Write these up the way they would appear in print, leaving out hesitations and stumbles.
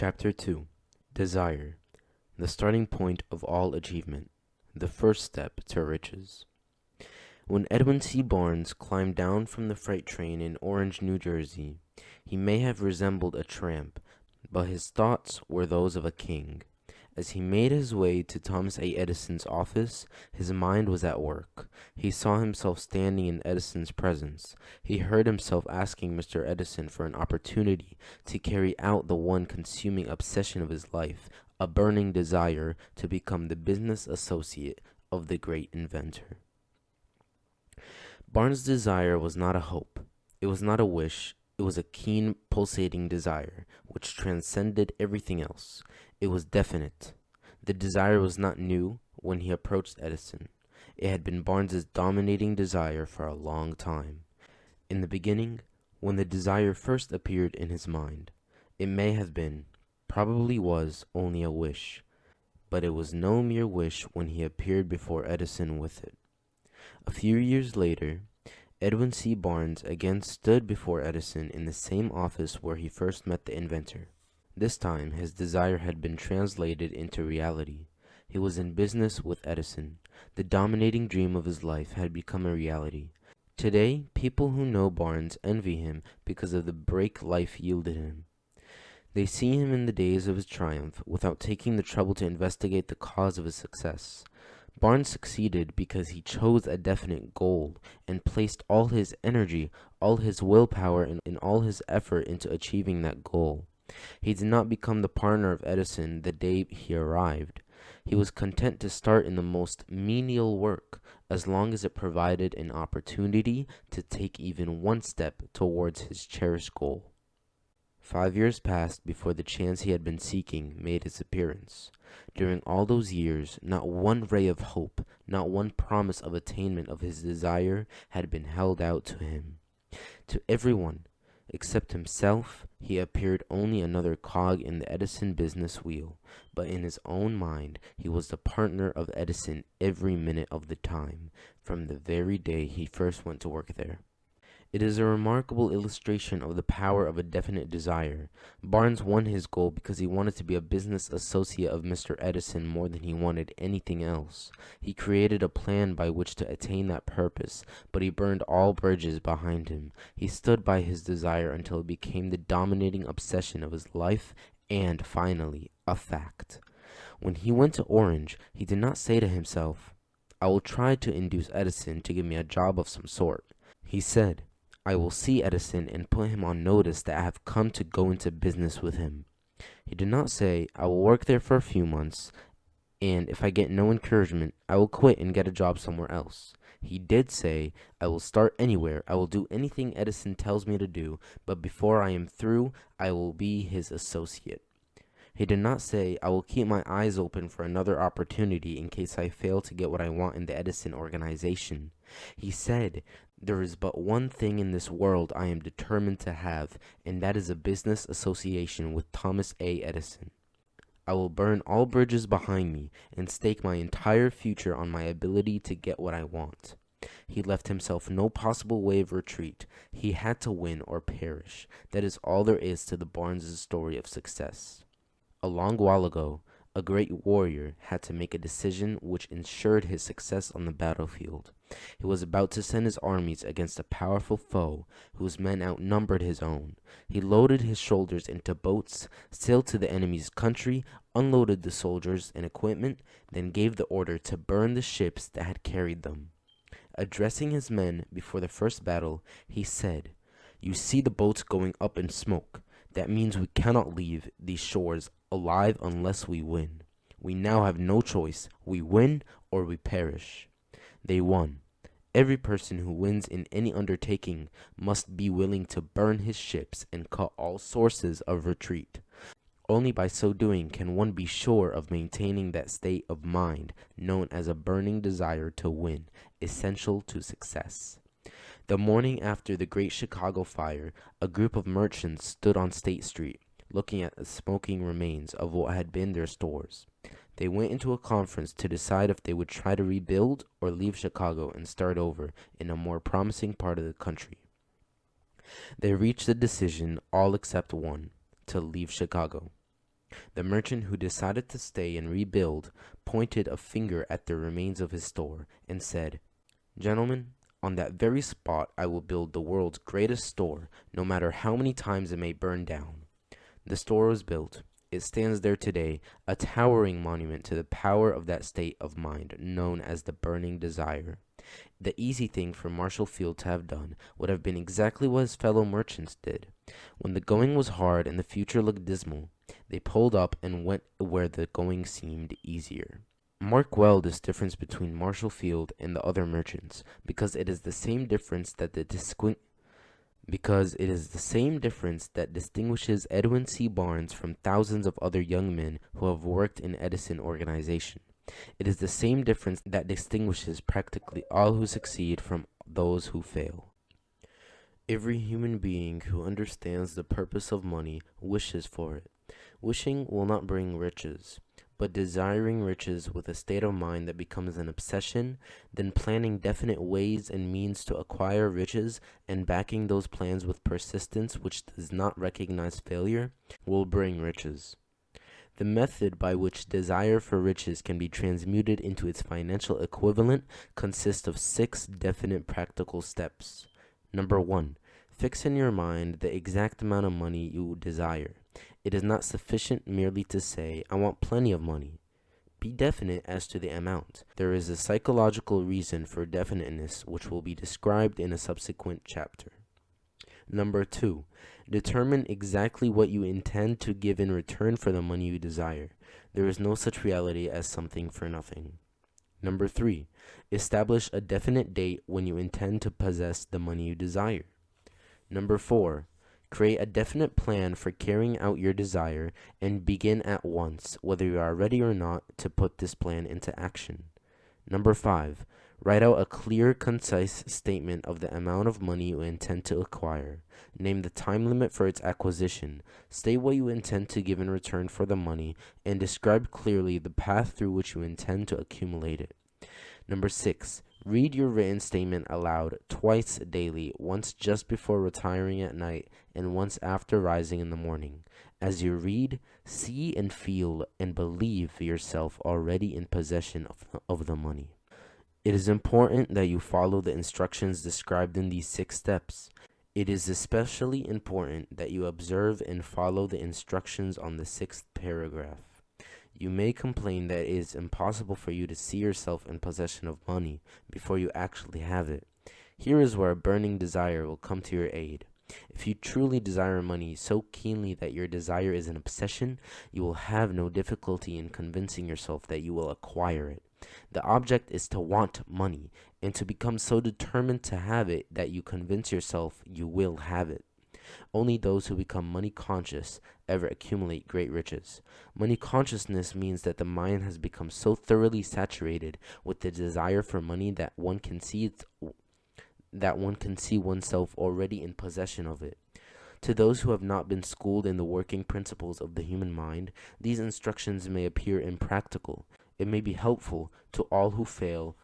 Chapter 2 Desire, the starting point of all achievement, the first step to riches. When Edwin C. Barnes climbed down from the freight train in Orange, New Jersey, he may have resembled a tramp, but his thoughts were those of a king. As he made his way to Thomas A. Edison's office, his mind was at work. He saw himself standing in Edison's presence. He heard himself asking Mr. Edison for an opportunity to carry out the one consuming obsession of his life, a burning desire to become the business associate of the great inventor. Barnes' desire was not a hope. It was not a wish. It was a keen, pulsating desire, which transcended everything else. It was definite. The desire was not new when he approached Edison. It had been Barnes's dominating desire for a long time. In the beginning, when the desire first appeared in his mind, it may have been, probably was, only a wish. But it was no mere wish when he appeared before Edison with it. A few years later, Edwin C. Barnes again stood before Edison in the same office where he first met the inventor. This time, his desire had been translated into reality. He was in business with Edison. The dominating dream of his life had become a reality. Today, people who know Barnes envy him because of the break life yielded him. They see him in the days of his triumph without taking the trouble to investigate the cause of his success. Barnes succeeded because he chose a definite goal and placed all his energy, all his willpower, and all his effort into achieving that goal. He did not become the partner of Edison the day he arrived. He was content to start in the most menial work, as long as it provided an opportunity to take even one step towards his cherished goal. 5 years passed before the chance he had been seeking made its appearance. During all those years, not one ray of hope, not one promise of attainment of his desire had been held out to him. To everyone, except himself, he appeared only another cog in the Edison business wheel, but in his own mind he was the partner of Edison every minute of the time, from the very day he first went to work there. It is a remarkable illustration of the power of a definite desire. Barnes won his goal because he wanted to be a business associate of Mr. Edison more than he wanted anything else. He created a plan by which to attain that purpose, but he burned all bridges behind him. He stood by his desire until it became the dominating obsession of his life and, finally, a fact. When he went to Orange, he did not say to himself, "I will try to induce Edison to give me a job of some sort." He said, "I will see Edison and put him on notice that I have come to go into business with him." He did not say, "I will work there for a few months, and if I get no encouragement, I will quit and get a job somewhere else." He did say, "I will start anywhere. I will do anything Edison tells me to do, but before I am through, I will be his associate." He did not say, "I will keep my eyes open for another opportunity in case I fail to get what I want in the Edison organization." He said, "There is but one thing in this world I am determined to have, and that is a business association with Thomas A. Edison. I will burn all bridges behind me and stake my entire future on my ability to get what I want." He left himself no possible way of retreat. He had to win or perish. That is all there is to the Barnes' story of success. A long while ago, a great warrior had to make a decision which ensured his success on the battlefield. He was about to send his armies against a powerful foe whose men outnumbered his own. He loaded his soldiers into boats, sailed to the enemy's country, unloaded the soldiers and equipment, then gave the order to burn the ships that had carried them. Addressing his men before the first battle, he said, "You see the boats going up in smoke. That means we cannot leave these shores alive unless we win. We now have no choice. We win or we perish." They won. Every person who wins in any undertaking must be willing to burn his ships and cut all sources of retreat. Only by so doing can one be sure of maintaining that state of mind known as a burning desire to win, essential to success. The morning after the Great Chicago Fire, a group of merchants stood on State Street, looking at the smoking remains of what had been their stores. They went into a conference to decide if they would try to rebuild or leave Chicago and start over in a more promising part of the country. They reached a decision, all except one, to leave Chicago. The merchant who decided to stay and rebuild pointed a finger at the remains of his store and said, "Gentlemen, on that very spot I will build the world's greatest store, no matter how many times it may burn down." The store was built. It stands there today, a towering monument to the power of that state of mind known as the burning desire. The easy thing for Marshall Field to have done would have been exactly what his fellow merchants did. When the going was hard and the future looked dismal, they pulled up and went where the going seemed easier. Mark well this difference between Marshall Field and the other merchants, because it is the same difference that distinguishes Edwin C. Barnes from thousands of other young men who have worked in Edison organization. It is the same difference that distinguishes practically all who succeed from those who fail. Every human being who understands the purpose of money wishes for it. Wishing will not bring riches, but desiring riches with a state of mind that becomes an obsession, then planning definite ways and means to acquire riches, and backing those plans with persistence which does not recognize failure, will bring riches. The method by which desire for riches can be transmuted into its financial equivalent consists of 6 definite practical steps. Number 1. Fix in your mind the exact amount of money you desire. It is not sufficient merely to say, "I want plenty of money." Be definite as to the amount. There is a psychological reason for definiteness which will be described in a subsequent chapter. Number 2. Determine exactly what you intend to give in return for the money you desire. There is no such reality as something for nothing. Number 3. Establish a definite date when you intend to possess the money you desire. Number 4. Create a definite plan for carrying out your desire and begin at once, whether you are ready or not, to put this plan into action. Number 5. Write out a clear, concise statement of the amount of money you intend to acquire. Name the time limit for its acquisition. State what you intend to give in return for the money, and describe clearly the path through which you intend to accumulate it. Number 6. Read your written statement aloud twice daily, once just before retiring at night and once after rising in the morning. As you read, see and feel and believe yourself already in possession of the money. It is important that you follow the instructions described in these 6 steps. It is especially important that you observe and follow the instructions on the 6th paragraph. You may complain that it is impossible for you to see yourself in possession of money before you actually have it. Here is where a burning desire will come to your aid. If you truly desire money so keenly that your desire is an obsession, you will have no difficulty in convincing yourself that you will acquire it. The object is to want money, and to become so determined to have it that you convince yourself you will have it. Only those who become money conscious ever accumulate great riches. Money consciousness means that the mind has become so thoroughly saturated with the desire for money that one can see oneself already in possession of it. To those who have not been schooled in the working principles of the human mind, these instructions may appear impractical. It may be helpful to all who fail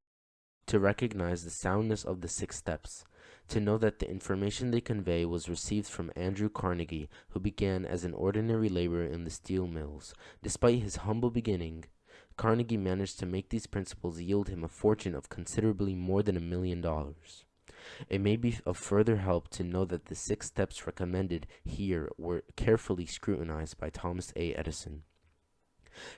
to recognize the soundness of the 6 steps, to know that the information they convey was received from Andrew Carnegie, who began as an ordinary laborer in the steel mills. Despite his humble beginning, Carnegie managed to make these principles yield him a fortune of considerably more than $1 million. It may be of further help to know that the 6 steps recommended here were carefully scrutinized by Thomas A. Edison.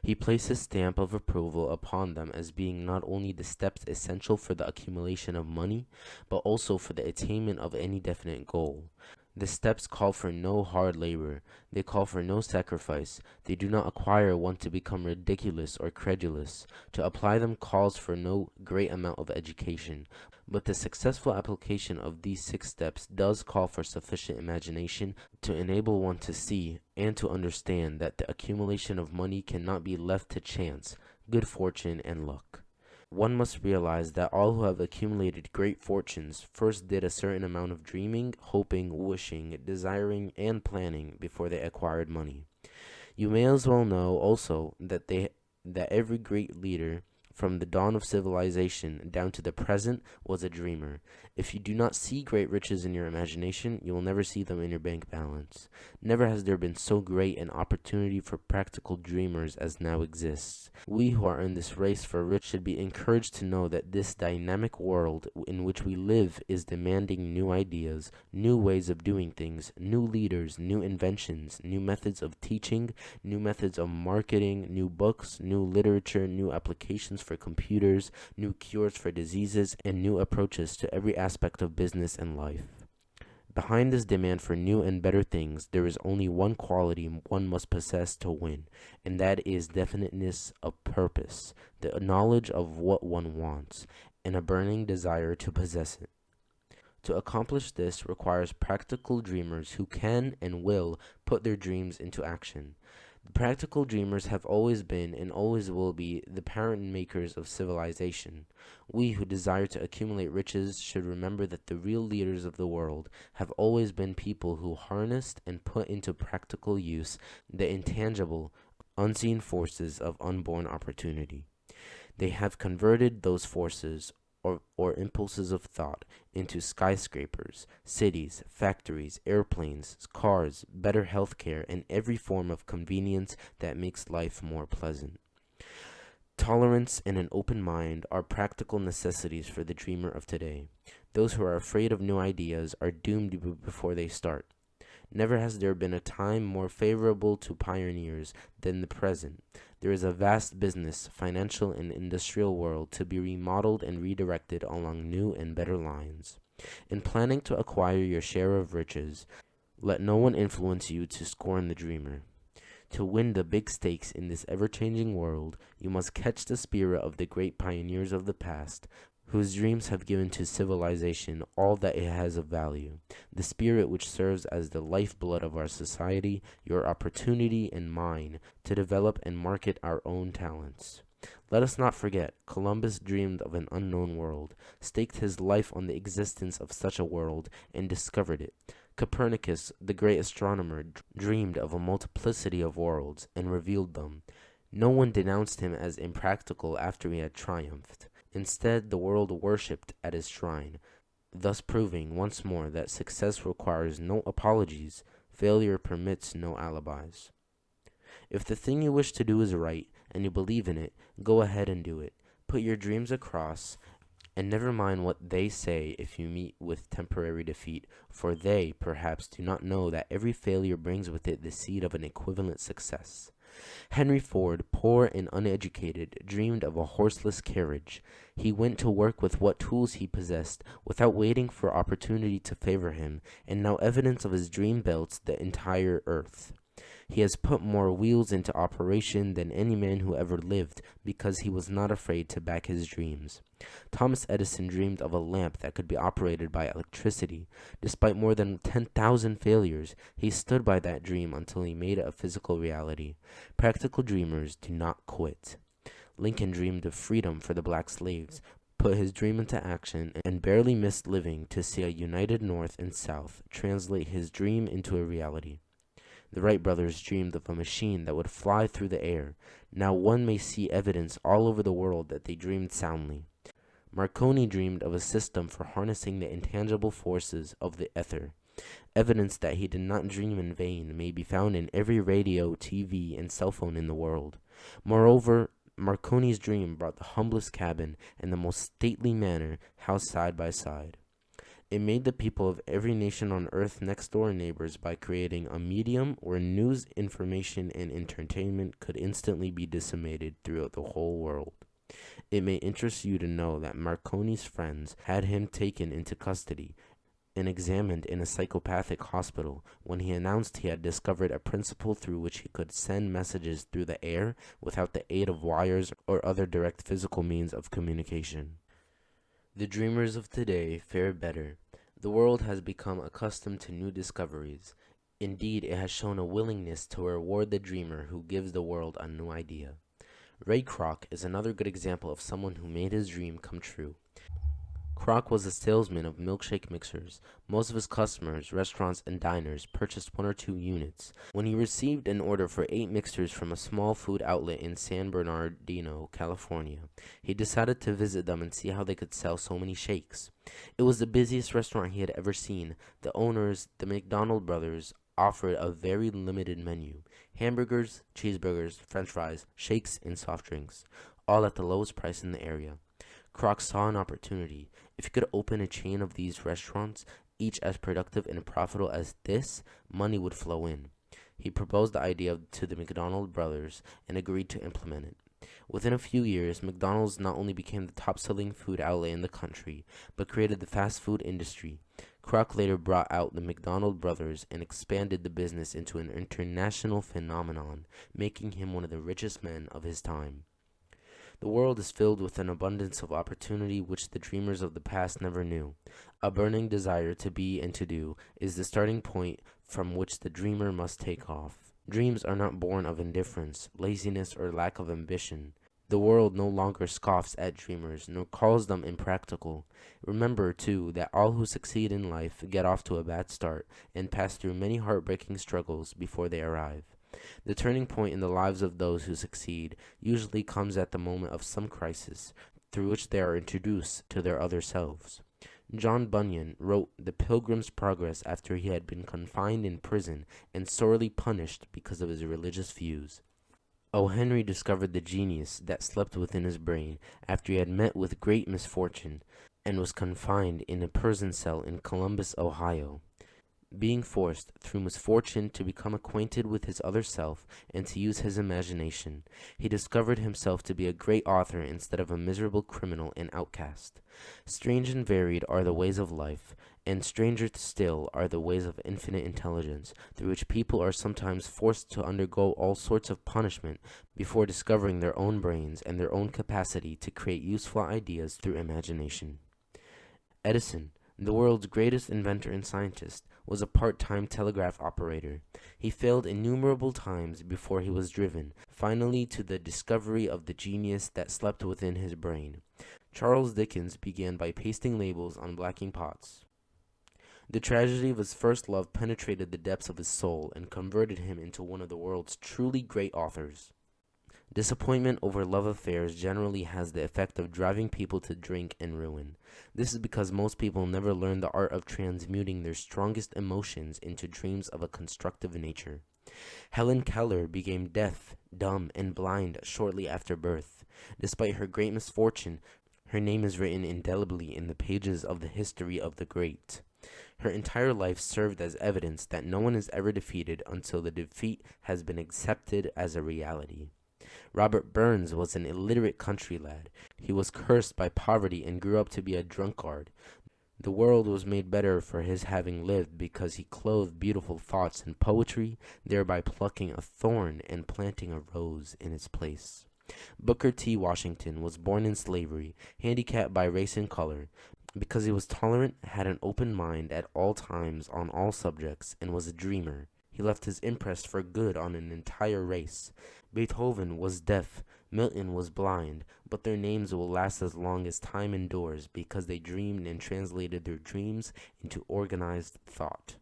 He placed his stamp of approval upon them as being not only the steps essential for the accumulation of money, but also for the attainment of any definite goal. The steps call for no hard labor. They call for no sacrifice. They do not require one to become ridiculous or credulous. To apply them calls for no great amount of education. But the successful application of these 6 steps does call for sufficient imagination to enable one to see and to understand that the accumulation of money cannot be left to chance, good fortune, and luck. One must realize that all who have accumulated great fortunes first did a certain amount of dreaming, hoping, wishing, desiring, and planning before they acquired money. You may as well know also that every great leader from the dawn of civilization down to the present, was a dreamer. If you do not see great riches in your imagination, you will never see them in your bank balance. Never has there been so great an opportunity for practical dreamers as now exists. We who are in this race for rich should be encouraged to know that this dynamic world in which we live is demanding new ideas, new ways of doing things, new leaders, new inventions, new methods of teaching, new methods of marketing, new books, new literature, new applications for computers, new cures for diseases, and new approaches to every aspect of business and life. Behind this demand for new and better things, there is only one quality one must possess to win, and that is definiteness of purpose, the knowledge of what one wants, and a burning desire to possess it. To accomplish this requires practical dreamers who can and will put their dreams into action. The practical dreamers have always been and always will be the parent makers of civilization. We who desire to accumulate riches should remember that the real leaders of the world have always been people who harnessed and put into practical use the intangible, unseen forces of unborn opportunity. They have converted those forces or impulses of thought into skyscrapers, cities, factories, airplanes, cars, better healthcare, and every form of convenience that makes life more pleasant. Tolerance and an open mind are practical necessities for the dreamer of today. Those who are afraid of new ideas are doomed before they start. Never has there been a time more favorable to pioneers than the present. There is a vast business, financial, and industrial world to be remodeled and redirected along new and better lines. In planning to acquire your share of riches, let no one influence you to scorn the dreamer. To win the big stakes in this ever-changing world, you must catch the spirit of the great pioneers of the past, whose dreams have given to civilization all that it has of value, the spirit which serves as the lifeblood of our society, your opportunity and mine, to develop and market our own talents. Let us not forget, Columbus dreamed of an unknown world, staked his life on the existence of such a world, and discovered it. Copernicus, the great astronomer, dreamed of a multiplicity of worlds, and revealed them. No one denounced him as impractical after he had triumphed. Instead, the world worshipped at his shrine, thus proving once more that success requires no apologies, failure permits no alibis. If the thing you wish to do is right, and you believe in it, go ahead and do it. Put your dreams across, and never mind what they say if you meet with temporary defeat, for they, perhaps, do not know that every failure brings with it the seed of an equivalent success. Henry Ford, poor and uneducated, dreamed of a horseless carriage. He went to work with what tools he possessed, without waiting for opportunity to favor him, and now evidence of his dream belts the entire earth. He has put more wheels into operation than any man who ever lived, because he was not afraid to back his dreams. Thomas Edison dreamed of a lamp that could be operated by electricity. Despite more than 10,000 failures, he stood by that dream until he made it a physical reality. Practical dreamers do not quit. Lincoln dreamed of freedom for the black slaves, put his dream into action, and barely missed living to see a united North and South translate his dream into a reality. The Wright brothers dreamed of a machine that would fly through the air. Now one may see evidence all over the world that they dreamed soundly. Marconi dreamed of a system for harnessing the intangible forces of the ether. Evidence that he did not dream in vain may be found in every radio, TV, and cell phone in the world. Moreover, Marconi's dream brought the humblest cabin and the most stately manor housed side by side. It made the people of every nation on earth next door neighbors by creating a medium where news, information, and entertainment could instantly be disseminated throughout the whole world. It may interest you to know that Marconi's friends had him taken into custody and examined in a psychopathic hospital when he announced he had discovered a principle through which he could send messages through the air without the aid of wires or other direct physical means of communication. The dreamers of today fare better. The world has become accustomed to new discoveries. Indeed, it has shown a willingness to reward the dreamer who gives the world a new idea. Ray Kroc is another good example of someone who made his dream come true. Kroc was a salesman of milkshake mixers. Most of his customers, restaurants and diners, purchased 1 or 2 units. When he received an order for 8 mixers from a small food outlet in San Bernardino, California, he decided to visit them and see how they could sell so many shakes. It was the busiest restaurant he had ever seen. The owners, the McDonald brothers, offered a very limited menu: hamburgers, cheeseburgers, french fries, shakes, and soft drinks, all at the lowest price in the area. Kroc saw an opportunity. If he could open a chain of these restaurants, each as productive and profitable as this, money would flow in. He proposed the idea to the McDonald brothers and agreed to implement it. Within a few years, McDonald's not only became the top-selling food outlet in the country, but created the fast food industry. Kroc later brought out the McDonald brothers and expanded the business into an international phenomenon, making him one of the richest men of his time. The world is filled with an abundance of opportunity which the dreamers of the past never knew. A burning desire to be and to do is the starting point from which the dreamer must take off. Dreams are not born of indifference, laziness, or lack of ambition. The world no longer scoffs at dreamers, nor calls them impractical. Remember, too, that all who succeed in life get off to a bad start and pass through many heartbreaking struggles before they arrive. The turning point in the lives of those who succeed usually comes at the moment of some crisis, through which they are introduced to their other selves. John Bunyan wrote The Pilgrim's Progress after he had been confined in prison and sorely punished because of his religious views. O. Henry discovered the genius that slept within his brain after he had met with great misfortune and was confined in a prison cell in Columbus, Ohio. Being forced, through misfortune, to become acquainted with his other self and to use his imagination, he discovered himself to be a great author instead of a miserable criminal and outcast. Strange and varied are the ways of life, and stranger still are the ways of infinite intelligence, through which people are sometimes forced to undergo all sorts of punishment before discovering their own brains and their own capacity to create useful ideas through imagination. Edison, the world's greatest inventor and scientist, was a part-time telegraph operator. He failed innumerable times before he was driven, finally, to the discovery of the genius that slept within his brain. Charles Dickens began by pasting labels on blacking pots. The tragedy of his first love penetrated the depths of his soul and converted him into one of the world's truly great authors. Disappointment over love affairs generally has the effect of driving people to drink and ruin. This is because most people never learn the art of transmuting their strongest emotions into dreams of a constructive nature. Helen Keller became deaf, dumb, and blind shortly after birth. Despite her great misfortune, her name is written indelibly in the pages of the history of the great. Her entire life served as evidence that no one is ever defeated until the defeat has been accepted as a reality. Robert Burns was an illiterate country lad. He was cursed by poverty and grew up to be a drunkard. The world was made better for his having lived because he clothed beautiful thoughts in poetry, thereby plucking a thorn and planting a rose in its place. Booker T. Washington was born in slavery, handicapped by race and color. Because he was tolerant, had an open mind at all times on all subjects, and was a dreamer, he left his impress for good on an entire race. Beethoven was deaf, Milton was blind, but their names will last as long as time endures because they dreamed and translated their dreams into organized thought.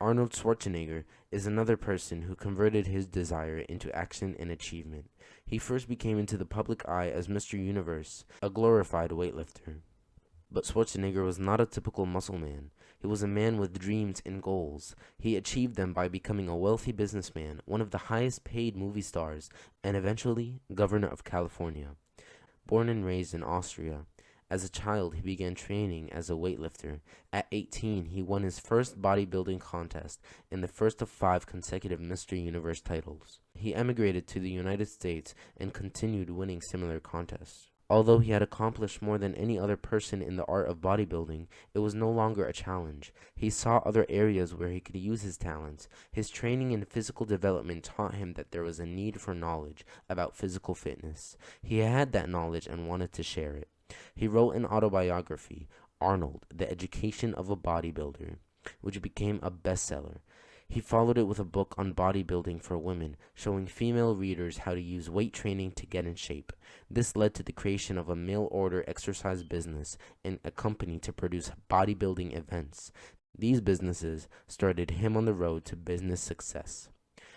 Arnold Schwarzenegger is another person who converted his desire into action and achievement. He first became into the public eye as Mr. Universe, a glorified weightlifter. But Schwarzenegger was not a typical muscle man. He was a man with dreams and goals. He achieved them by becoming a wealthy businessman, one of the highest paid movie stars, and eventually governor of California. Born and raised in Austria, as a child he began training as a weightlifter. At 18, he won his first bodybuilding contest and the first of 5 consecutive Mr. Universe titles. He emigrated to the United States and continued winning similar contests. Although he had accomplished more than any other person in the art of bodybuilding, it was no longer a challenge. He saw other areas where he could use his talents. His training and physical development taught him that there was a need for knowledge about physical fitness. He had that knowledge and wanted to share it. He wrote an autobiography, Arnold, The Education of a Bodybuilder, which became a bestseller. He followed it with a book on bodybuilding for women, showing female readers how to use weight training to get in shape. This led to the creation of a mail order exercise business and a company to produce bodybuilding events. These businesses started him on the road to business success.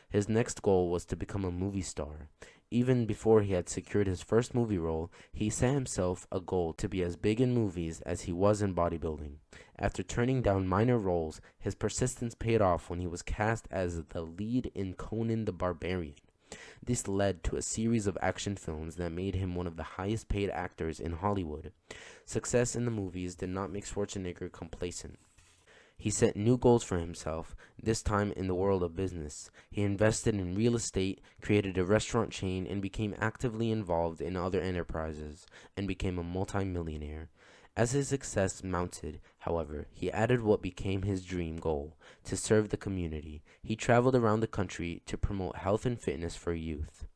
His next goal was to become a movie star. Even before he had secured his first movie role, he set himself a goal to be as big in movies as he was in bodybuilding. After turning down minor roles, his persistence paid off when he was cast as the lead in Conan the Barbarian. This led to a series of action films that made him one of the highest paid actors in Hollywood. Success in the movies did not make Schwarzenegger complacent. He set new goals for himself, this time in the world of business. He invested in real estate, created a restaurant chain, and became actively involved in other enterprises, and became a multimillionaire. As his success mounted, however, he added what became his dream goal, to serve the community. He traveled around the country to promote health and fitness for youth.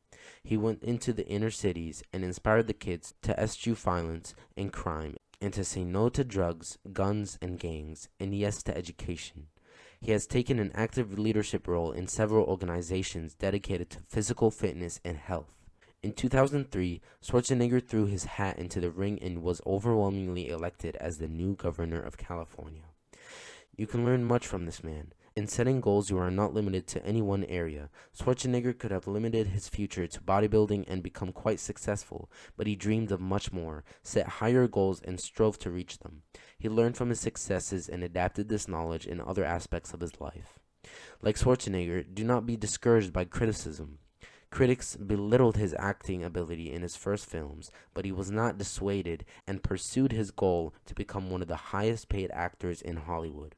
He went into the inner cities and inspired the kids to eschew violence and crime and to say no to drugs, guns, and gangs, and yes to education. He has taken an active leadership role in several organizations dedicated to physical fitness and health. In 2003, Schwarzenegger threw his hat into the ring and was overwhelmingly elected as the new governor of California. You can learn much from this man. In setting goals, you are not limited to any one area. Schwarzenegger could have limited his future to bodybuilding and become quite successful, but he dreamed of much more, set higher goals, and strove to reach them. He learned from his successes and adapted this knowledge in other aspects of his life. Like Schwarzenegger, do not be discouraged by criticism. Critics belittled his acting ability in his first films, but he was not dissuaded and pursued his goal to become one of the highest paid actors in Hollywood.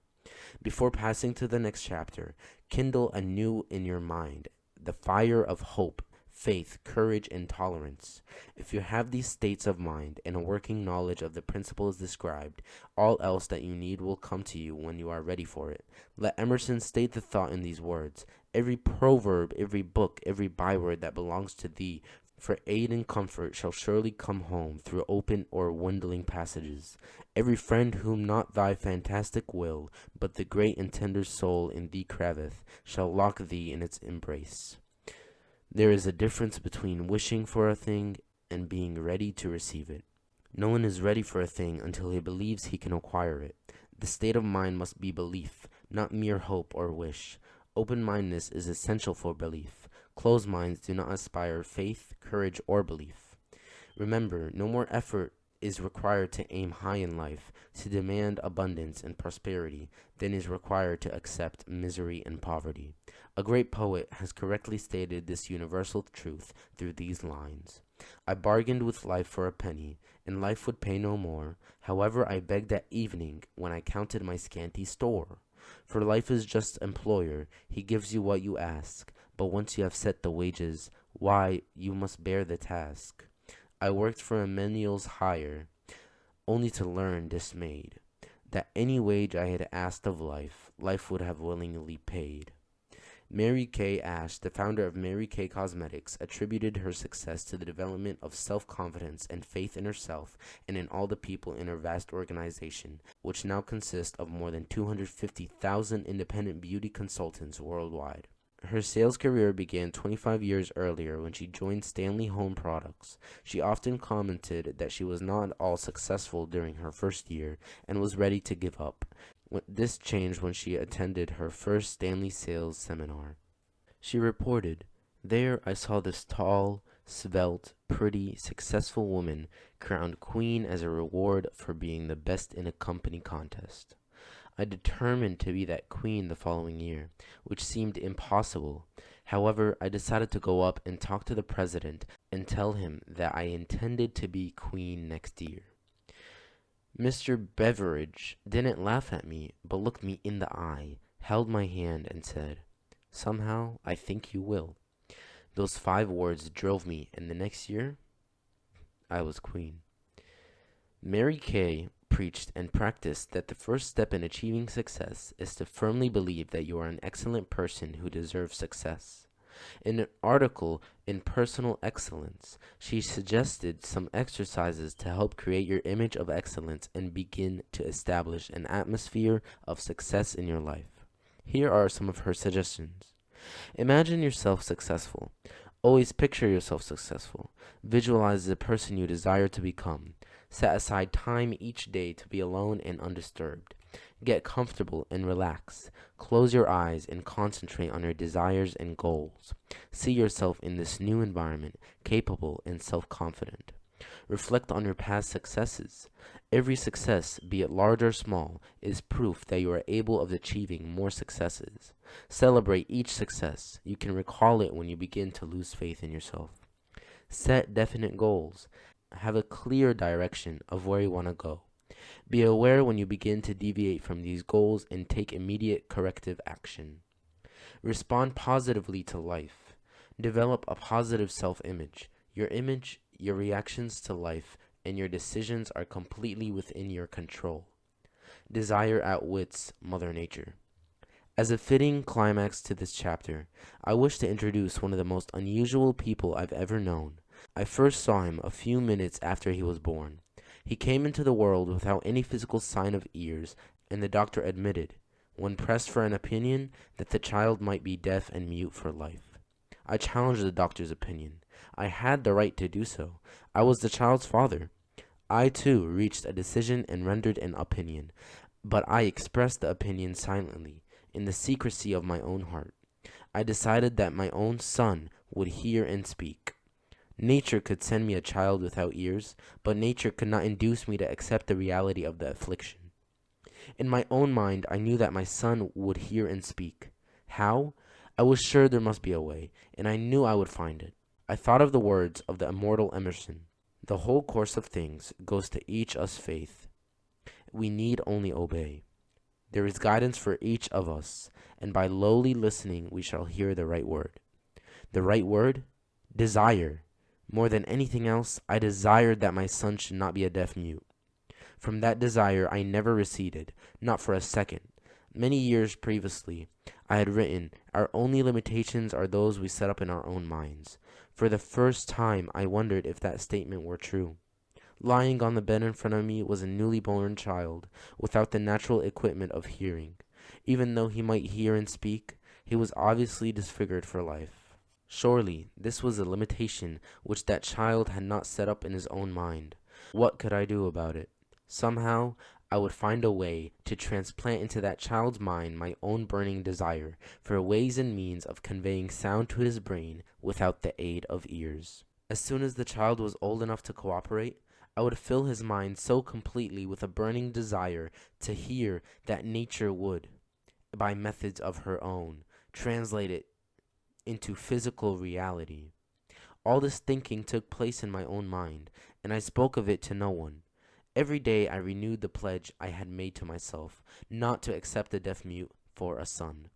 Before passing to the next chapter, kindle anew in your mind the fire of hope, faith, courage, and tolerance. If you have these states of mind and a working knowledge of the principles described, all else that you need will come to you when you are ready for it. Let Emerson state the thought in these words: every proverb, every book, every byword that belongs to thee, for aid and comfort shall surely come home through open or windling passages. Every friend whom not thy fantastic will, but the great and tender soul in thee craveth, shall lock thee in its embrace. There is a difference between wishing for a thing and being ready to receive it. No one is ready for a thing until he believes he can acquire it. The state of mind must be belief, not mere hope or wish. Open-mindedness is essential for belief. Closed minds do not aspire faith, courage, or belief. Remember, no more effort is required to aim high in life, to demand abundance and prosperity, than is required to accept misery and poverty. A great poet has correctly stated this universal truth through these lines: I bargained with life for a penny, and life would pay no more. However, I begged at evening, when I counted my scanty store. For life is just employer, he gives you what you ask, but once you have set the wages, why, you must bear the task. I worked for a menial's hire, only to learn dismayed, that any wage I had asked of life, life would have willingly paid. Mary Kay Ash, the founder of Mary Kay Cosmetics, attributed her success to the development of self-confidence and faith in herself and in all the people in her vast organization, which now consists of more than 250,000 independent beauty consultants worldwide. Her sales career began 25 years earlier when she joined Stanley Home Products. She often commented that she was not at all successful during her first year and was ready to give up. This changed when she attended her first Stanley sales seminar. She reported, "There I saw this tall, svelte, pretty, successful woman crowned queen as a reward for being the best in a company contest. I determined to be that queen the following year, which seemed impossible. However, I decided to go up and talk to the president and tell him that I intended to be queen next year. Mr. Beveridge didn't laugh at me, but looked me in the eye, held my hand, and said, 'Somehow, I think you will.' Those 5 words drove me, and the next year, I was queen." Mary Kay preached and practiced that the first step in achieving success is to firmly believe that you are an excellent person who deserves success. In an article in Personal Excellence, she suggested some exercises to help create your image of excellence and begin to establish an atmosphere of success in your life. Here are some of her suggestions. Imagine yourself successful. Always picture yourself successful. Visualize the person you desire to become. Set aside time each day to be alone and undisturbed. Get comfortable and relax. Close your eyes and concentrate on your desires and goals. See yourself in this new environment, capable and self-confident. Reflect on your past successes. Every success, be it large or small, is proof that you are able of achieving more successes. Celebrate each success. You can recall it when you begin to lose faith in yourself. Set definite goals. Have a clear direction of where you want to go. Be aware when you begin to deviate from these goals and take immediate corrective action. Respond positively to life. Develop a positive self-image. Your image, your reactions to life, and your decisions are completely within your control. Desire outwits Mother Nature. As a fitting climax to this chapter, I wish to introduce one of the most unusual people I've ever known. I first saw him a few minutes after he was born. He came into the world without any physical sign of ears, and the doctor admitted, when pressed for an opinion, that the child might be deaf and mute for life. I challenged the doctor's opinion. I had the right to do so. I was the child's father. I, too, reached a decision and rendered an opinion, but I expressed the opinion silently, in the secrecy of my own heart. I decided that my own son would hear and speak. Nature could send me a child without ears, but nature could not induce me to accept the reality of the affliction. In my own mind, I knew that my son would hear and speak. How? I was sure there must be a way, and I knew I would find it. I thought of the words of the immortal Emerson. The whole course of things goes to each us faith. We need only obey. There is guidance for each of us, and by lowly listening we shall hear the right word. The right word? Desire. More than anything else, I desired that my son should not be a deaf mute. From that desire I never receded, not for a second. Many years previously, I had written, "Our only limitations are those we set up in our own minds." For the first time, I wondered if that statement were true. Lying on the bed in front of me was a newly born child, without the natural equipment of hearing. Even though he might hear and speak, he was obviously disfigured for life. Surely, this was a limitation which that child had not set up in his own mind. What could I do about it? Somehow, I would find a way to transplant into that child's mind my own burning desire for ways and means of conveying sound to his brain without the aid of ears. As soon as the child was old enough to cooperate, I would fill his mind so completely with a burning desire to hear that nature would, by methods of her own, translate it into physical reality. All this thinking took place in my own mind, and I spoke of it to no one. Every day I renewed the pledge I had made to myself, not to accept the deaf mute for a son.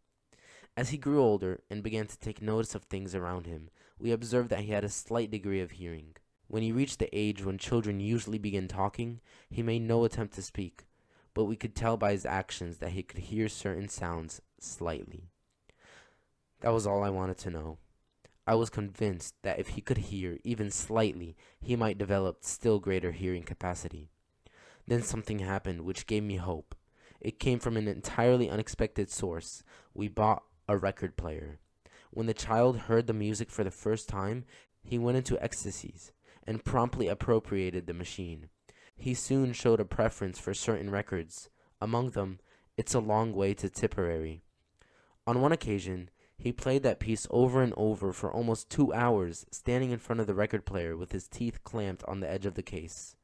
As he grew older and began to take notice of things around him, we observed that he had a slight degree of hearing. When he reached the age when children usually begin talking, he made no attempt to speak, but we could tell by his actions that he could hear certain sounds slightly. That was all I wanted to know. I was convinced that if he could hear even slightly, he might develop still greater hearing capacity. Then something happened which gave me hope. It came from an entirely unexpected source. We bought a record player. When the child heard the music for the first time, he went into ecstasies and promptly appropriated the machine. He soon showed a preference for certain records, among them, "It's a Long Way to Tipperary." On one occasion, he played that piece over and over for almost 2 hours, standing in front of the record player with his teeth clamped on the edge of the case.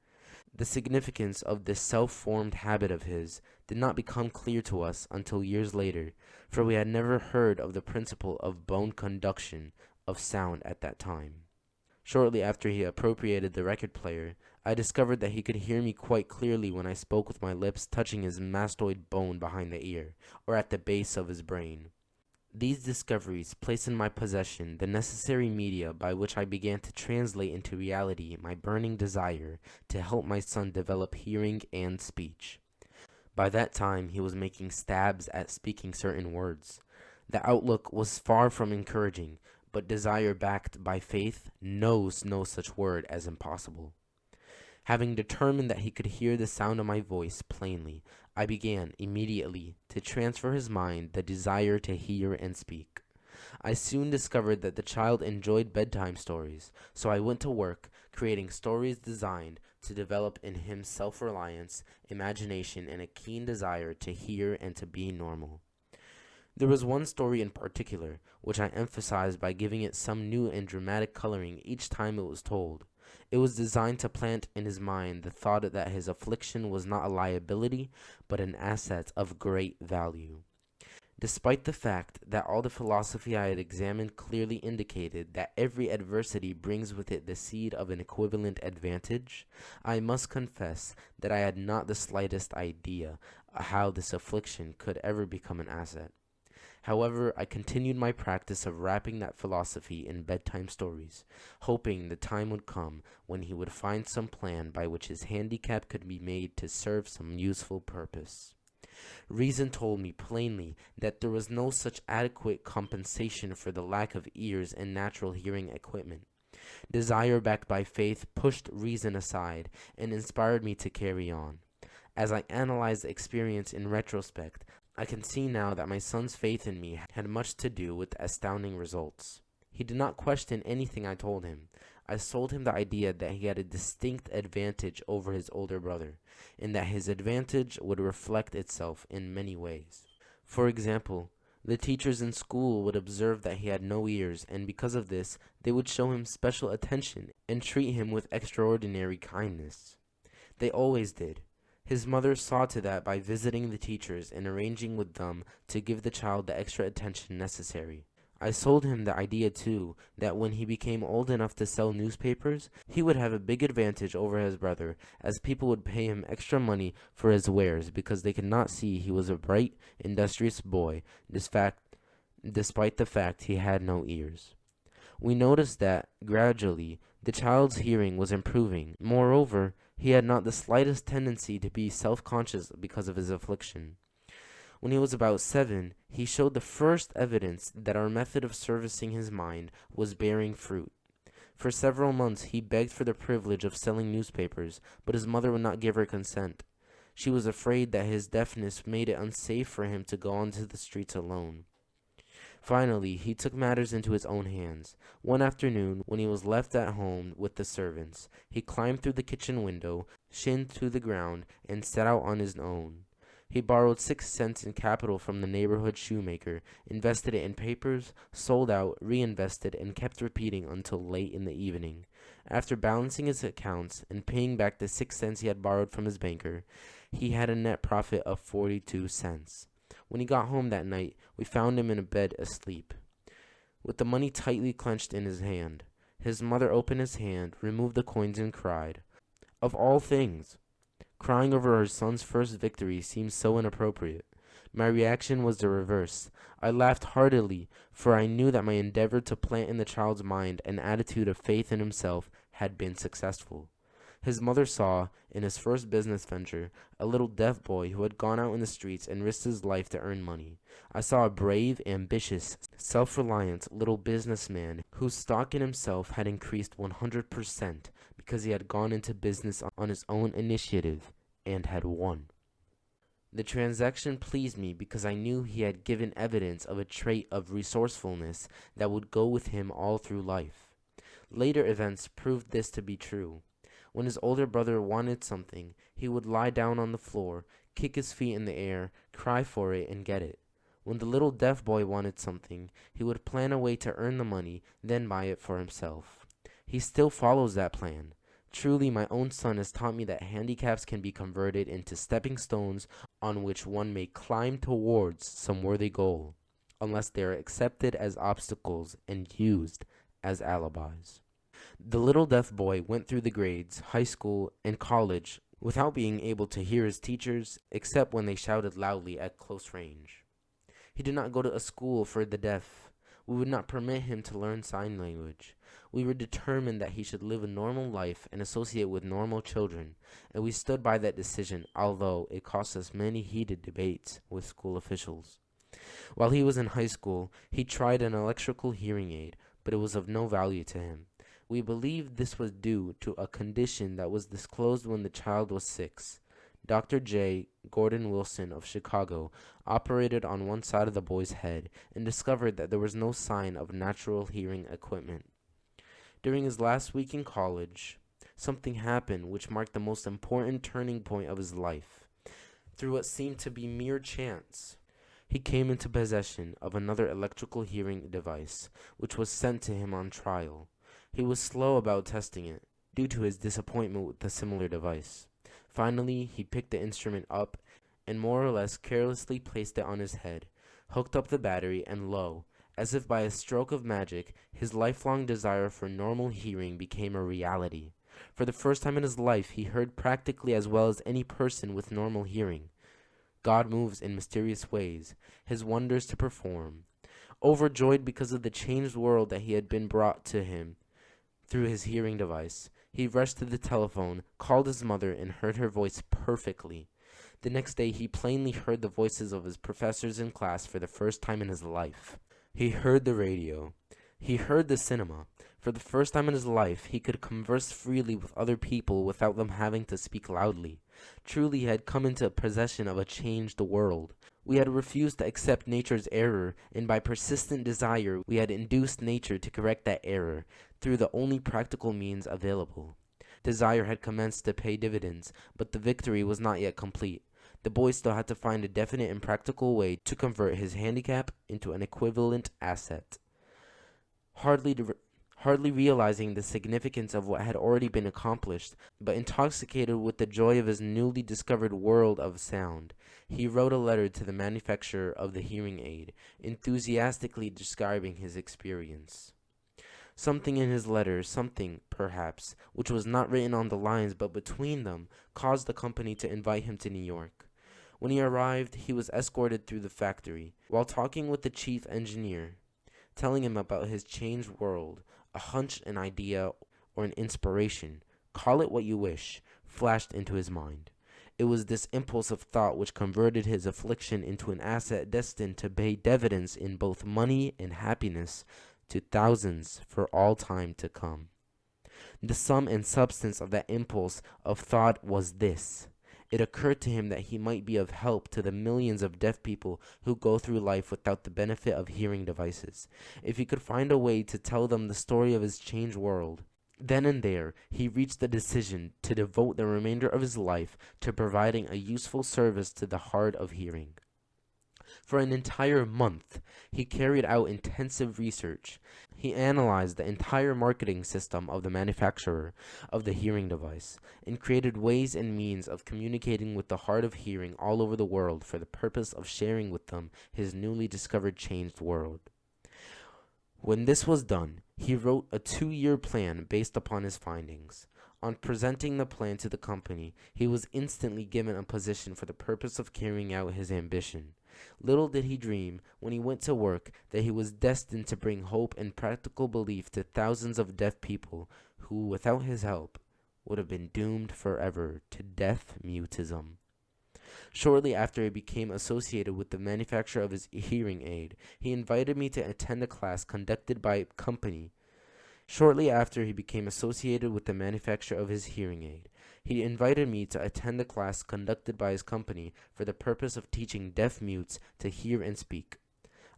The significance of this self-formed habit of his did not become clear to us until years later, for we had never heard of the principle of bone conduction of sound at that time. Shortly after he appropriated the record player, I discovered that he could hear me quite clearly when I spoke with my lips touching his mastoid bone behind the ear, or at the base of his brain. These discoveries placed in my possession the necessary media by which I began to translate into reality my burning desire to help my son develop hearing and speech. By that time, he was making stabs at speaking certain words. The outlook was far from encouraging, but desire backed by faith knows no such word as impossible. Having determined that he could hear the sound of my voice plainly, I began immediately to transfer his mind the desire to hear and speak. I soon discovered that the child enjoyed bedtime stories, so I went to work creating stories designed to develop in him self-reliance, imagination, and a keen desire to hear and to be normal. There was one story in particular, which I emphasized by giving it some new and dramatic coloring each time it was told. It was designed to plant in his mind the thought that his affliction was not a liability, but an asset of great value. Despite the fact that all the philosophy I had examined clearly indicated that every adversity brings with it the seed of an equivalent advantage, I must confess that I had not the slightest idea how this affliction could ever become an asset. However, I continued my practice of wrapping that philosophy in bedtime stories, hoping the time would come when he would find some plan by which his handicap could be made to serve some useful purpose. Reason told me plainly that there was no such adequate compensation for the lack of ears and natural hearing equipment. Desire backed by faith pushed reason aside and inspired me to carry on. As I analyze the experience in retrospect, I can see now that my son's faith in me had much to do with the astounding results. He did not question anything I told him. I sold him the idea that he had a distinct advantage over his older brother, and that his advantage would reflect itself in many ways. For example, the teachers in school would observe that he had no ears, and because of this, they would show him special attention and treat him with extraordinary kindness. They always did. His mother saw to that by visiting the teachers and arranging with them to give the child the extra attention necessary. I sold him the idea, too, that when he became old enough to sell newspapers, he would have a big advantage over his brother, as people would pay him extra money for his wares because they could not see he was a bright, industrious boy, despite the fact he had no ears. We noticed that, gradually, the child's hearing was improving. Moreover, he had not the slightest tendency to be self-conscious because of his affliction. When he was about 7, he showed the first evidence that our method of servicing his mind was bearing fruit. For several months he begged for the privilege of selling newspapers, but his mother would not give her consent. She was afraid that his deafness made it unsafe for him to go onto the streets alone. Finally, he took matters into his own hands. One afternoon, when he was left at home with the servants, he climbed through the kitchen window, shin to the ground, and set out on his own. He borrowed 6 cents in capital from the neighborhood shoemaker, invested it in papers, sold out, reinvested, and kept repeating until late in the evening. After balancing his accounts and paying back the 6 cents he had borrowed from his banker, he had a net profit of 42 cents. When he got home that night, we found him in a bed asleep, with the money tightly clenched in his hand. His mother opened his hand, removed the coins, and cried. Of all things! Crying over her son's first victory seemed so inappropriate. My reaction was the reverse. I laughed heartily, for I knew that my endeavor to plant in the child's mind an attitude of faith in himself had been successful. His mother saw, in his first business venture, a little deaf boy who had gone out in the streets and risked his life to earn money. I saw a brave, ambitious, self-reliant little businessman whose stock in himself had increased 100% because he had gone into business on his own initiative and had won. The transaction pleased me because I knew he had given evidence of a trait of resourcefulness that would go with him all through life. Later events proved this to be true. When his older brother wanted something, he would lie down on the floor, kick his feet in the air, cry for it, and get it. When the little deaf boy wanted something, he would plan a way to earn the money, then buy it for himself. He still follows that plan. Truly, my own son has taught me that handicaps can be converted into stepping stones on which one may climb towards some worthy goal, unless they are accepted as obstacles and used as alibis. The little deaf boy went through the grades, high school, and college without being able to hear his teachers except when they shouted loudly at close range. He did not go to a school for the deaf. We would not permit him to learn sign language. We were determined that he should live a normal life and associate with normal children, and we stood by that decision, although it cost us many heated debates with school officials. While he was in high school, he tried an electrical hearing aid, but it was of no value to him. We believe this was due to a condition that was disclosed when the child was 6. Dr. J. Gordon Wilson of Chicago operated on one side of the boy's head and discovered that there was no sign of natural hearing equipment. During his last week in college, something happened which marked the most important turning point of his life. Through what seemed to be mere chance, he came into possession of another electrical hearing device, which was sent to him on trial. He was slow about testing it, due to his disappointment with the similar device. Finally, he picked the instrument up and more or less carelessly placed it on his head, hooked up the battery, and lo, as if by a stroke of magic, his lifelong desire for normal hearing became a reality. For the first time in his life, he heard practically as well as any person with normal hearing. God moves in mysterious ways, his wonders to perform. Overjoyed because of the changed world that he had been brought to him through his hearing device, he rushed to the telephone, called his mother, and heard her voice perfectly. The next day, he plainly heard the voices of his professors in class for the first time in his life. He heard the radio. He heard the cinema. For the first time in his life, he could converse freely with other people without them having to speak loudly. Truly, he had come into possession of a changed world. We had refused to accept nature's error, and by persistent desire, we had induced nature to correct that error through the only practical means available. Desire had commenced to pay dividends, but the victory was not yet complete. The boy still had to find a definite and practical way to convert his handicap into an equivalent asset. Hardly realizing the significance of what had already been accomplished, but intoxicated with the joy of his newly discovered world of sound, he wrote a letter to the manufacturer of the hearing aid, enthusiastically describing his experience. Something in his letter, something, perhaps, which was not written on the lines but between them, caused the company to invite him to New York. When he arrived, he was escorted through the factory. While talking with the chief engineer, telling him about his changed world, a hunch, an idea, or an inspiration, call it what you wish, flashed into his mind. It was this impulse of thought which converted his affliction into an asset destined to pay dividends in both money and happiness to thousands for all time to come. The sum and substance of that impulse of thought was this. It occurred to him that he might be of help to the millions of deaf people who go through life without the benefit of hearing devices, if he could find a way to tell them the story of his changed world. Then and there, he reached the decision to devote the remainder of his life to providing a useful service to the hard of hearing. For an entire month, he carried out intensive research. He analyzed the entire marketing system of the manufacturer of the hearing device and created ways and means of communicating with the hard of hearing all over the world for the purpose of sharing with them his newly discovered changed world. When this was done, he wrote a 2-year plan based upon his findings. On presenting the plan to the company, he was instantly given a position for the purpose of carrying out his ambition. Little did he dream, when he went to work, that he was destined to bring hope and practical belief to thousands of deaf people who, without his help, would have been doomed forever to deaf mutism. Shortly after he became associated with the manufacturer of his hearing aid, he invited me to attend a class conducted by a company. Shortly after he became associated with the manufacturer of his hearing aid, he invited me to attend a class conducted by his company for the purpose of teaching deaf mutes to hear and speak.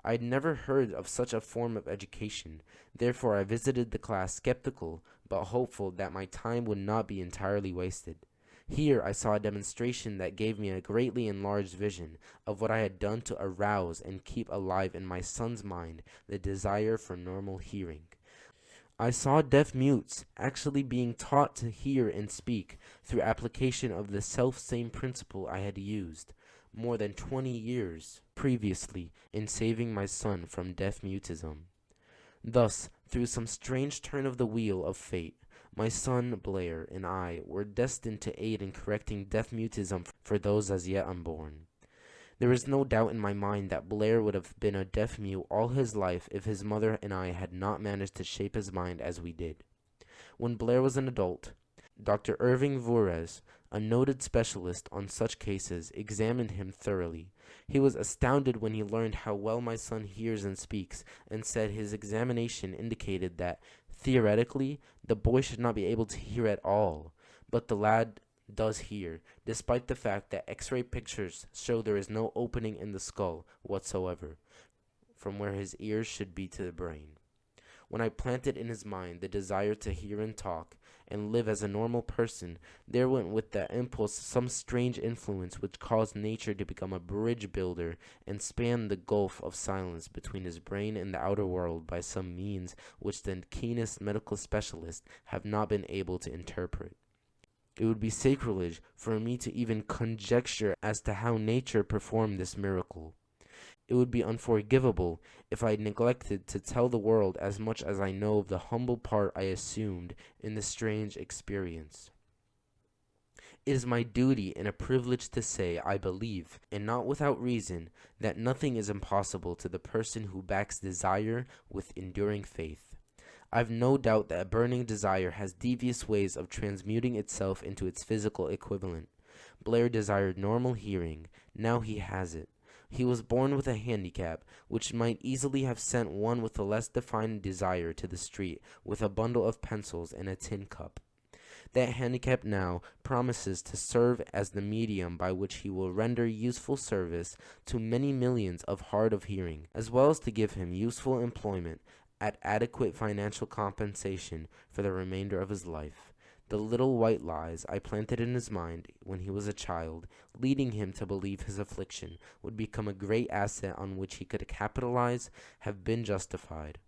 I had never heard of such a form of education, therefore I visited the class skeptical, but hopeful that my time would not be entirely wasted. Here I saw a demonstration that gave me a greatly enlarged vision of what I had done to arouse and keep alive in my son's mind the desire for normal hearing. I saw deaf mutes actually being taught to hear and speak through application of the self-same principle I had used more than 20 years previously in saving my son from deaf mutism. Thus, through some strange turn of the wheel of fate, my son Blair and I were destined to aid in correcting deaf mutism for those as yet unborn. There is no doubt in my mind that Blair would have been a deaf mute all his life if his mother and I had not managed to shape his mind as we did. When Blair was an adult, Dr. Irving Voores, a noted specialist on such cases, examined him thoroughly. He was astounded when he learned how well my son hears and speaks, and said his examination indicated that Theoretically, the boy should not be able to hear at all, but the lad does hear, despite the fact that X-ray pictures show there is no opening in the skull whatsoever, from where his ears should be to the brain. When I planted in his mind the desire to hear and talk, and live as a normal person, there went with that impulse some strange influence which caused nature to become a bridge builder and span the gulf of silence between his brain and the outer world by some means which the keenest medical specialists have not been able to interpret. It would be sacrilege for me to even conjecture as to how nature performed this miracle. It would be unforgivable if I neglected to tell the world as much as I know of the humble part I assumed in the strange experience. It is my duty and a privilege to say I believe, and not without reason, that nothing is impossible to the person who backs desire with enduring faith. I've no doubt that a burning desire has devious ways of transmuting itself into its physical equivalent. Blair desired normal hearing. Now he has it. He was born with a handicap, which might easily have sent one with a less defined desire to the street with a bundle of pencils and a tin cup. That handicap now promises to serve as the medium by which he will render useful service to many millions of hard of hearing, as well as to give him useful employment at adequate financial compensation for the remainder of his life. The little white lies I planted in his mind when he was a child, leading him to believe his affliction would become a great asset on which he could capitalize, have been justified.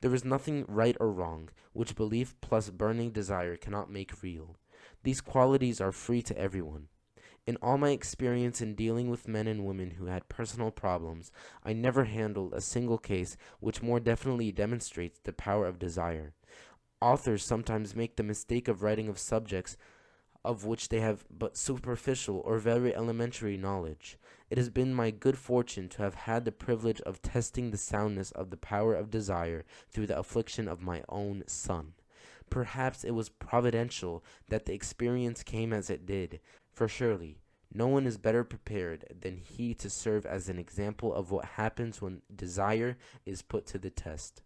There is nothing right or wrong which belief plus burning desire cannot make real. These qualities are free to everyone. In all my experience in dealing with men and women who had personal problems, I never handled a single case which more definitely demonstrates the power of desire. Authors sometimes make the mistake of writing of subjects of which they have but superficial or very elementary knowledge. It has been my good fortune to have had the privilege of testing the soundness of the power of desire through the affliction of my own son. Perhaps it was providential that the experience came as it did, for surely no one is better prepared than he to serve as an example of what happens when desire is put to the test.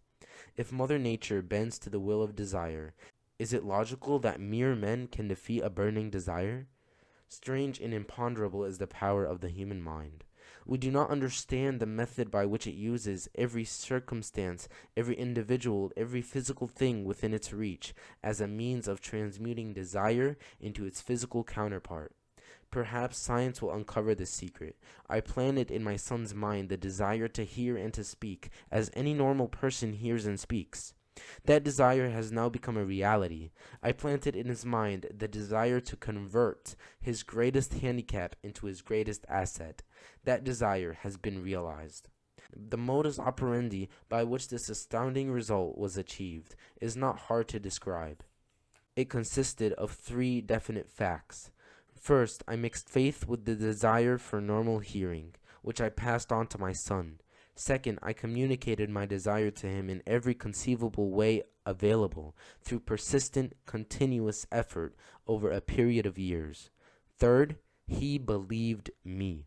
If Mother Nature bends to the will of desire, is it logical that mere men can defeat a burning desire? Strange and imponderable is the power of the human mind. We do not understand the method by which it uses every circumstance, every individual, every physical thing within its reach as a means of transmuting desire into its physical counterpart. Perhaps science will uncover this secret. I planted in my son's mind the desire to hear and to speak, as any normal person hears and speaks. That desire has now become a reality. I planted in his mind the desire to convert his greatest handicap into his greatest asset. That desire has been realized. The modus operandi by which this astounding result was achieved is not hard to describe. It consisted of 3 definite facts. First, I mixed faith with the desire for normal hearing, which I passed on to my son. Second, I communicated my desire to him in every conceivable way available, through persistent, continuous effort over a period of years. Third, he believed me.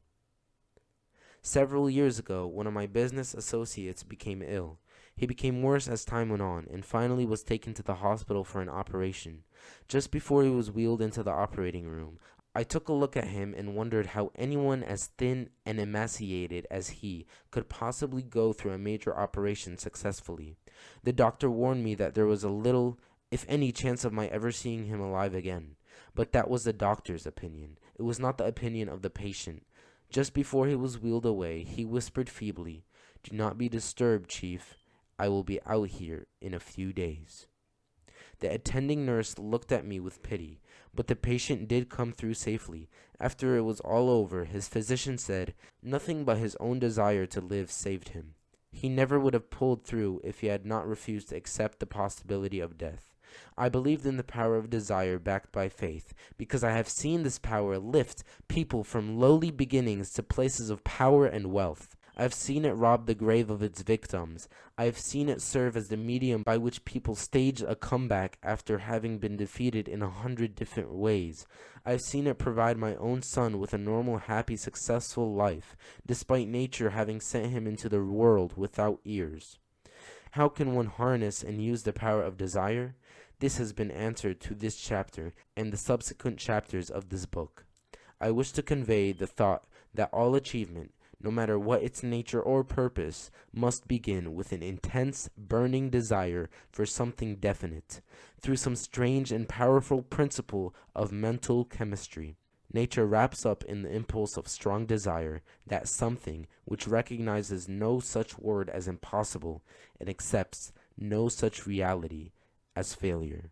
Several years ago, one of my business associates became ill. He became worse as time went on, and finally was taken to the hospital for an operation. Just before he was wheeled into the operating room, I took a look at him and wondered how anyone as thin and emaciated as he could possibly go through a major operation successfully. The doctor warned me that there was a little, if any, chance of my ever seeing him alive again. But that was the doctor's opinion. It was not the opinion of the patient. Just before he was wheeled away, he whispered feebly, "Do not be disturbed, Chief. I will be out here in a few days." The attending nurse looked at me with pity, but the patient did come through safely. After it was all over, his physician said, nothing but his own desire to live saved him. He never would have pulled through if he had not refused to accept the possibility of death. I believed in the power of desire backed by faith, because I have seen this power lift people from lowly beginnings to places of power and wealth. I have seen it rob the grave of its victims. I have seen it serve as the medium by which people stage a comeback after having been defeated in 100 different ways. I have seen it provide my own son with a normal, happy, successful life, despite nature having sent him into the world without ears. How can one harness and use the power of desire? This has been answered to this chapter and the subsequent chapters of this book. I wish to convey the thought that all achievement, no matter what its nature or purpose, must begin with an intense, burning desire for something definite, through some strange and powerful principle of mental chemistry. Nature wraps up in the impulse of strong desire that something which recognizes no such word as impossible and accepts no such reality as failure.